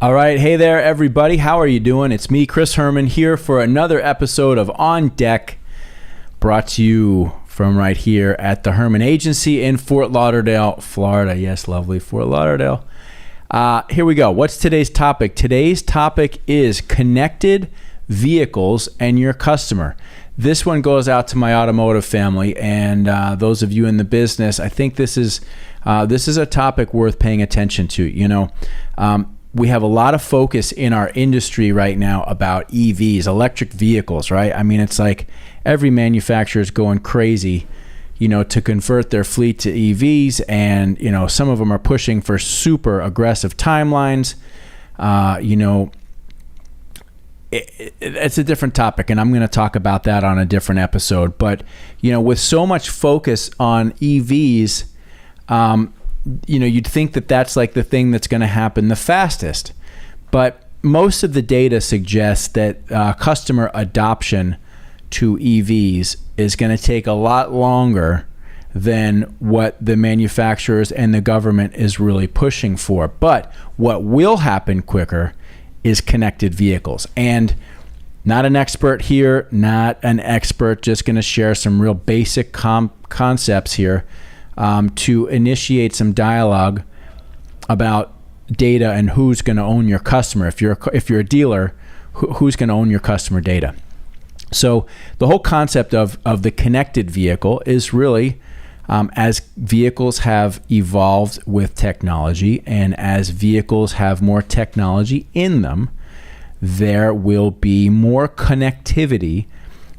All right. Hey there, everybody. How are you doing? It's me, Chris Herman, here for another episode of On Deck, brought to you from right here at the Herman Agency in Fort Lauderdale, Florida. Yes, lovely Fort Lauderdale. Here we go. What's today's topic? Today's topic is connected vehicles and your customer. This one goes out to my automotive family and those of you in the business. I think this is a topic worth paying attention to. We have a lot of focus in our industry right now about EVs, electric vehicles, right? I mean, it's like every manufacturer is going crazy, to convert their fleet to EVs. And, some of them are pushing for super aggressive timelines. It's a different topic, and I'm going to talk about that on a different episode. But, with so much focus on EVs, you'd think that that's like the thing that's going to happen the fastest. But most of the data suggests that customer adoption to EVs is going to take a lot longer than what the manufacturers and the government is really pushing for. But what will happen quicker is connected vehicles. And not an expert here, just going to share some real basic concepts here. To initiate some dialogue about data and who's going to own your customer. If you're a dealer, who's going to own your customer data? So the whole concept of the connected vehicle is really as vehicles have evolved with technology and as vehicles have more technology in them, there will be more connectivity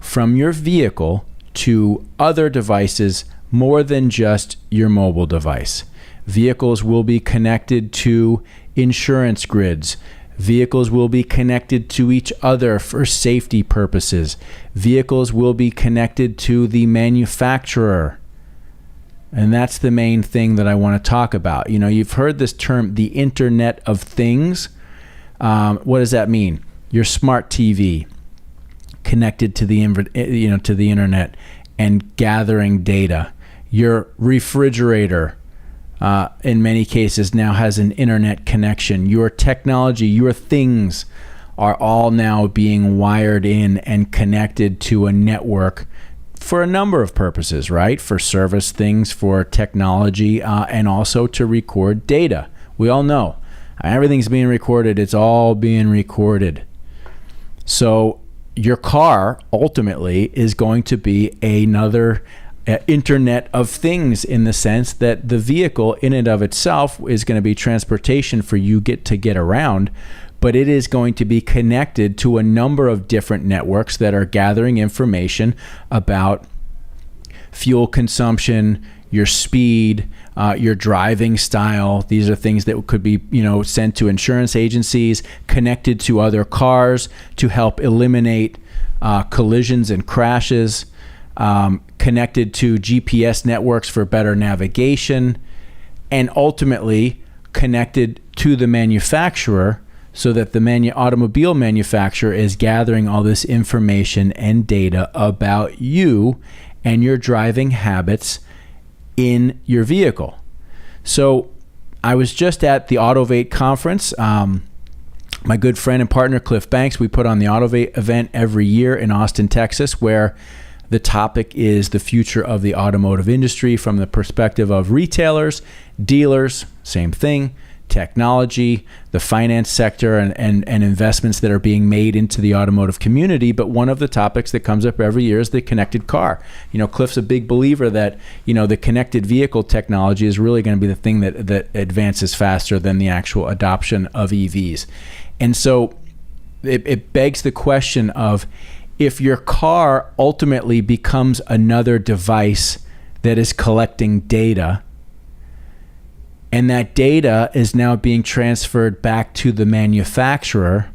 from your vehicle to other devices more than just your mobile device. Vehicles will be connected to insurance grids. Vehicles will be connected to each other for safety purposes. Vehicles will be connected to the manufacturer. And that's the main thing that I want to talk about. You've heard this term, the Internet of Things. What does that mean? Your smart TV connected to the internet and gathering data. Your refrigerator, in many cases, now has an internet connection. Your technology, your things are all now being wired in and connected to a network for a number of purposes, right? For service things, for technology, and also to record data. We all know everything's being recorded. It's all being recorded. So your car ultimately is going to be another Internet of Things, in the sense that the vehicle in and of itself is going to be transportation for you to get around, but it is going to be connected to a number of different networks that are gathering information about fuel consumption, your speed, your driving style. These are things that could be, sent to insurance agencies, connected to other cars to help eliminate collisions and crashes. Connected to GPS networks for better navigation, and ultimately connected to the manufacturer so that the automobile manufacturer is gathering all this information and data about you and your driving habits in your vehicle. So I was just at the Autovate conference. My good friend and partner, Cliff Banks, we put on the Autovate event every year in Austin, Texas, where the topic is the future of the automotive industry from the perspective of retailers, dealers, same thing, technology, the finance sector, and investments that are being made into the automotive community. But one of the topics that comes up every year is the connected car. Cliff's a big believer that, the connected vehicle technology is really going to be the thing that advances faster than the actual adoption of EVs. And so it begs the question of, if your car ultimately becomes another device that is collecting data, and that data is now being transferred back to the manufacturer,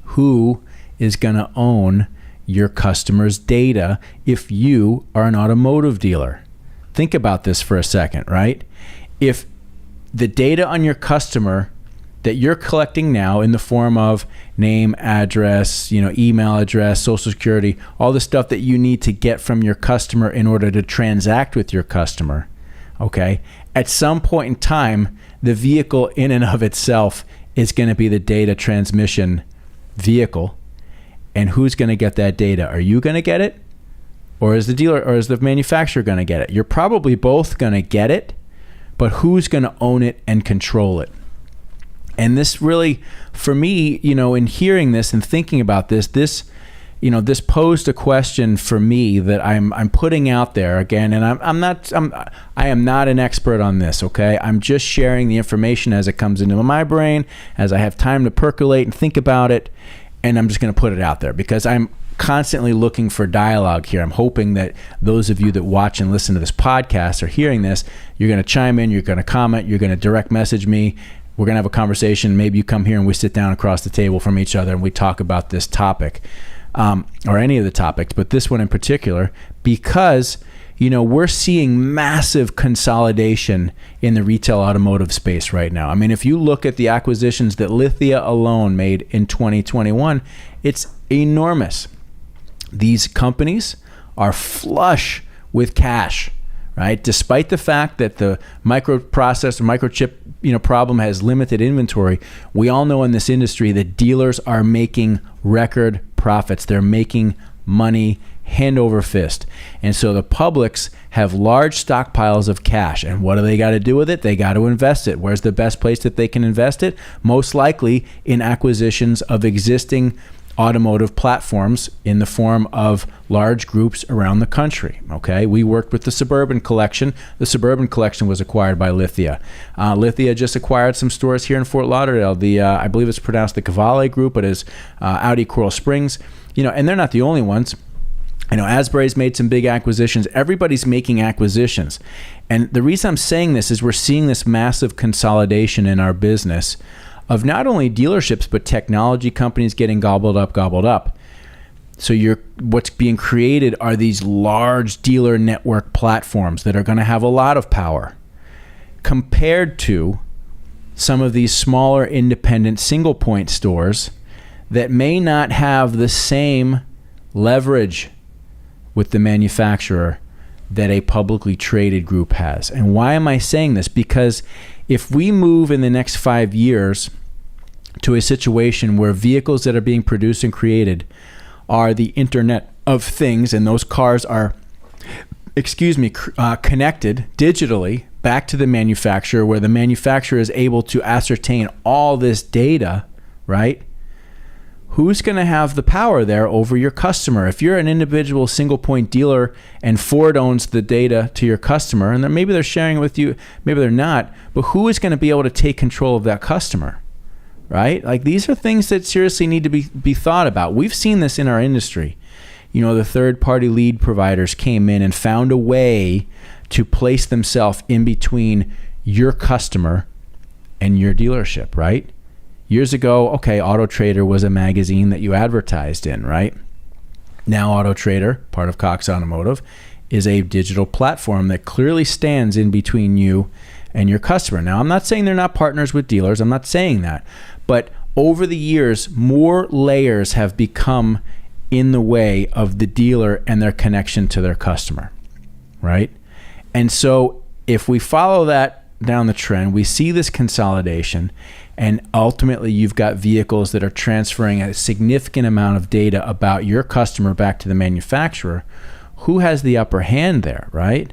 who is going to own your customer's data if you are an automotive dealer? Think about this for a second, right? If the data on your customer that you're collecting now in the form of name, address, email address, social security, all the stuff that you need to get from your customer in order to transact with your customer, okay? At some point in time, the vehicle in and of itself is going to be the data transmission vehicle. And who's going to get that data? Are you going to get it? Or is the dealer or is the manufacturer going to get it? You're probably both going to get it, but who's going to own it and control it? And this really, for me, in hearing this and thinking about this posed a question for me that I'm putting out there again. And I am not an expert on this. Okay. I'm just sharing the information as it comes into my brain, as I have time to percolate and think about it. And I'm just going to put it out there because I'm constantly looking for dialogue here. I'm hoping that those of you that watch and listen to this podcast are hearing this. You're going to chime in, you're going to comment, you're going to direct message me. We're going to have a conversation. Maybe you come here and we sit down across the table from each other and we talk about this topic, or any of the topics, but this one in particular, because we're seeing massive consolidation in the retail automotive space right now. I mean, if you look at the acquisitions that Lithia alone made in 2021, it's enormous. These companies are flush with cash, right? Despite the fact that the microchip, problem has limited inventory, we all know in this industry that dealers are making record profits. They're making money hand over fist. And so the publics have large stockpiles of cash. And what do they got to do with it? They got to invest it. Where's the best place that they can invest it? Most likely in acquisitions of existing automotive platforms in the form of large groups around the country. Okay, we worked with the Suburban Collection. The Suburban Collection was acquired by Lithia. Lithia just acquired some stores here in Fort Lauderdale. I believe it's pronounced the Cavalli Group, but is Audi Coral Springs. And they're not the only ones. Asbury's made some big acquisitions. Everybody's making acquisitions. And the reason I'm saying this is we're seeing this massive consolidation in our business of not only dealerships, but technology companies getting gobbled up. So what's being created are these large dealer network platforms that are going to have a lot of power compared to some of these smaller independent single point stores that may not have the same leverage with the manufacturer that a publicly traded group has. And why am I saying this? Because if we move in the next 5 years to a situation where vehicles that are being produced and created are the Internet of Things, and those cars are, connected digitally back to the manufacturer, where the manufacturer is able to ascertain all this data, right? Who's going to have the power there over your customer? If you're an individual single point dealer and Ford owns the data to your customer, and maybe they're sharing it with you, maybe they're not, but who is going to be able to take control of that customer, right? Like, these are things that seriously need to be thought about. We've seen this in our industry. The third-party lead providers came in and found a way to place themselves in between your customer and your dealership, right? Years ago, Auto Trader was a magazine that you advertised in, right? Now Auto Trader, part of Cox Automotive, is a digital platform that clearly stands in between you and your customer. Now, I'm not saying they're not partners with dealers. I'm not saying that. But over the years, more layers have become in the way of the dealer and their connection to their customer, right? And so if we follow that down the trend, we see this consolidation, and ultimately you've got vehicles that are transferring a significant amount of data about your customer back to the manufacturer. Who has the upper hand there, right?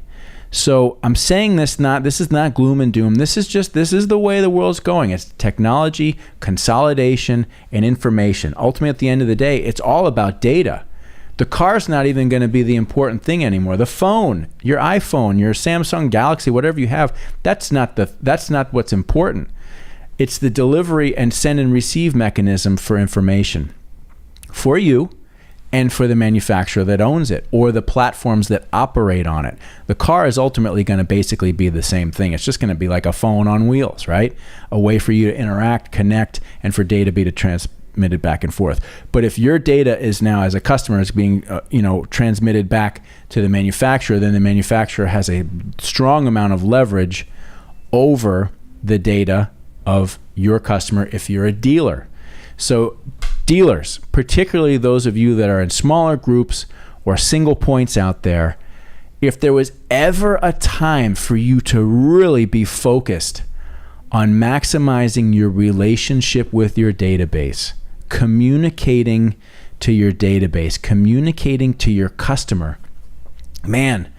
So I'm saying this is not gloom and doom. This is the way the world's going. It's technology, consolidation, and information. Ultimately, at the end of the day, it's all about data. The car's not even going to be the important thing anymore. The phone, your iPhone, your Samsung Galaxy, whatever you have, that's not what's important. It's the delivery and send and receive mechanism for information for you and for the manufacturer that owns it, or the platforms that operate on it. The car is ultimately going to basically be the same thing. It's just going to be like a phone on wheels, right? A way for you to interact, connect, and for data be transmitted back and forth. But if your data is now, as a customer, is being transmitted back to the manufacturer, then the manufacturer has a strong amount of leverage over the data of your customer if you're a dealer. So dealers, particularly those of you that are in smaller groups or single points out there, if there was ever a time for you to really be focused on maximizing your relationship with your database, communicating to your database, communicating to your customer, man,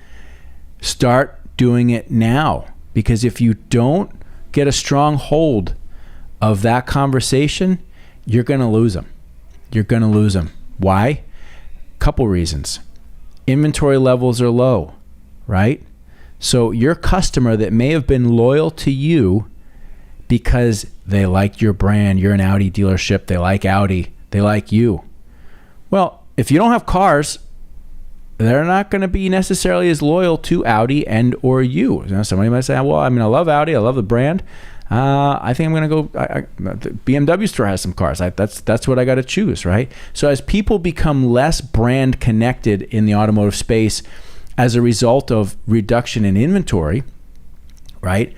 start doing it now. Because if you don't get a strong hold of that conversation, you're going to lose them. You're going to lose them. Why? Couple reasons. Inventory levels are low, right? So your customer that may have been loyal to you because they liked your brand, you're an Audi dealership, they like Audi, they like you. Well, if you don't have cars, they're not going to be necessarily as loyal to Audi and or you. Somebody might say, well, I love Audi, I love the brand. I think I'm going to go, the BMW store has some cars. That's what I got to choose, right? So as people become less brand connected in the automotive space as a result of reduction in inventory, right?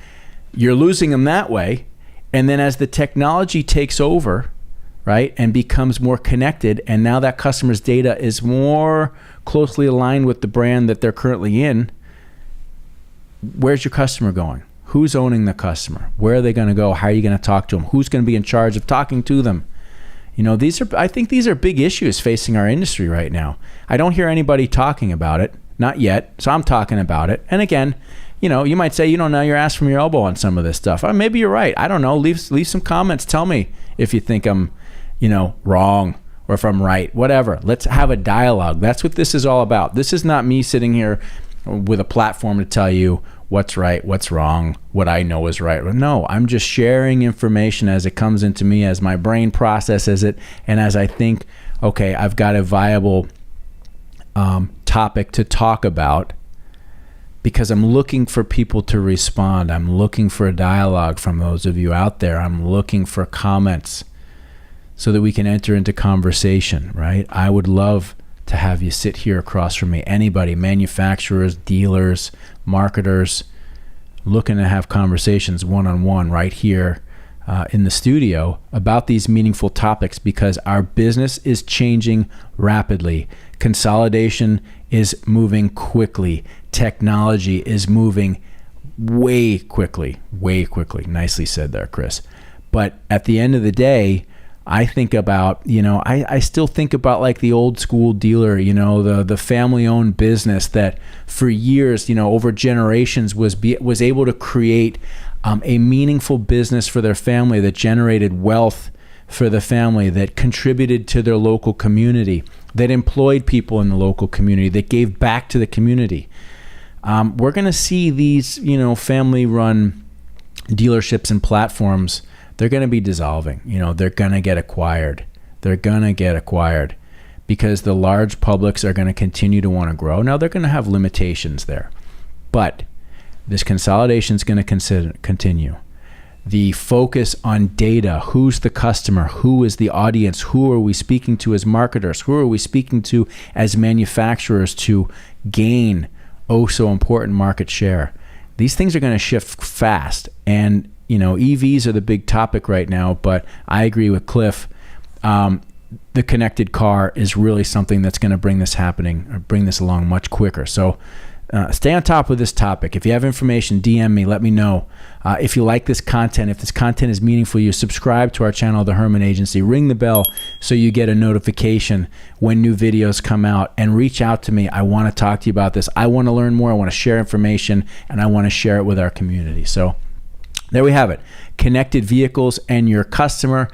You're losing them that way. And then as the technology takes over, right, and becomes more connected, and now that customer's data is more closely aligned with the brand that they're currently in, where's your customer going? Who's owning the customer? Where are they going to go? How are you going to talk to them? Who's going to be in charge of talking to them? I think these are big issues facing our industry right now. I don't hear anybody talking about it, not yet. So I'm talking about it. And again, you might say, now you're asked from your elbow on some of this stuff. Maybe you're right. I don't know. Leave some comments. Tell me if you think I'm, wrong or if I'm right, whatever. Let's have a dialogue. That's what this is all about. This is not me sitting here with a platform to tell you what's right, what's wrong, what I know is right. No, I'm just sharing information as it comes into me, as my brain processes it, and as I think, okay, I've got a viable topic to talk about, because I'm looking for people to respond. I'm looking for a dialogue from those of you out there. I'm looking for comments so that we can enter into conversation, right? I would love to have you sit here across from me. Anybody, manufacturers, dealers, marketers, looking to have conversations one-on-one right here in the studio about these meaningful topics, because our business is changing rapidly. Consolidation is moving quickly. Technology is moving way quickly. Nicely said there, Chris. But at the end of the day, I think about, I still think about like the old school dealer, the family owned business that for years, over generations was able to create a meaningful business for their family that generated wealth for the family, that contributed to their local community, that employed people in the local community, that gave back to the community. We're going to see these, family run dealerships and platforms. They're going to be dissolving. They're going to get acquired. Because the large publics are going to continue to want to grow. Now, they're going to have limitations there. But this consolidation is going to continue. The focus on data, who's the customer, who is the audience, who are we speaking to as marketers, who are we speaking to as manufacturers to gain so important market share. These things are going to shift fast. And EVs are the big topic right now, but I agree with Cliff. The connected car is really something that's going to bring this along much quicker. So stay on top of this topic. If you have information, DM me, let me know. If you like this content, if this content is meaningful to you, subscribe to our channel, The Herman Agency. Ring the bell so you get a notification when new videos come out, and reach out to me. I want to talk to you about this. I want to learn more. I want to share information, and I want to share it with our community. So there we have it. Connected vehicles and your customer.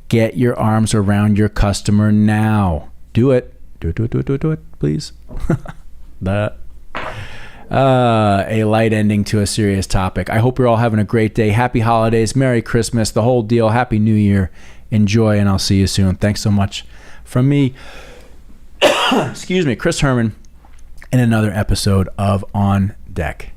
Get your arms around your customer now. Do it. Do it, please. A light ending to a serious topic. I hope you're all having a great day. Happy holidays. Merry Christmas. The whole deal. Happy New Year. Enjoy, and I'll see you soon. Thanks so much from me. Excuse me, Chris Herman, in another episode of On Deck.